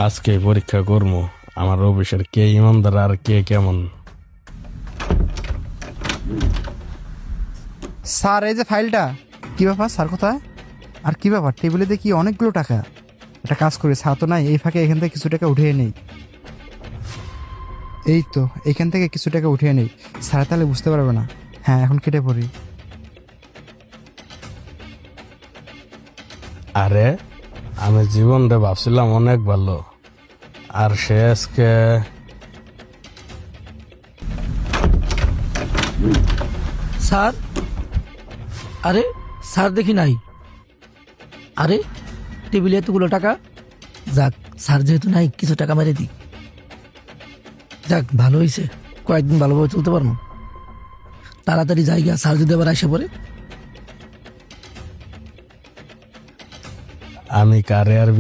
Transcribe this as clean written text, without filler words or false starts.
আজকে পরীক্ষা করবো আমার অফিসের কে ইমানদার আর কে কেমন। স্যার এই যে ফাইলটা, কি ব্যাপার স্যার কোথায়? আর কি ব্যাপার টেবিলে দেখি অনেকগুলো টাকা। একটা কাজ করি, স্যার তো নাই, এই ফাঁকে এখান থেকে কিছু টাকা উঠিয়ে নেই। এই তো এখান থেকে কিছু টাকা উঠিয়ে নেই, স্যার তাহলে বুঝতে পারবে না। হ্যাঁ এখন কেটে পড়ি। আরে আমি জীবনটা ভাবছিলাম অনেক ভালো, আর সে আজকে স্যার, আরে স্যার দেখি নাই। আরে টেবিলে এতগুলো টাকা। যাক, স্যার যেহেতু নাই কিছু টাকা মেরে দিই। যাক ভালো হয়েছে, কয়েকদিন ভালোভাবে চলতে পারবো। তাড়াতাড়ি জায়গা, স্যার যদি আবার আসে পড়ে। আমি কারে আর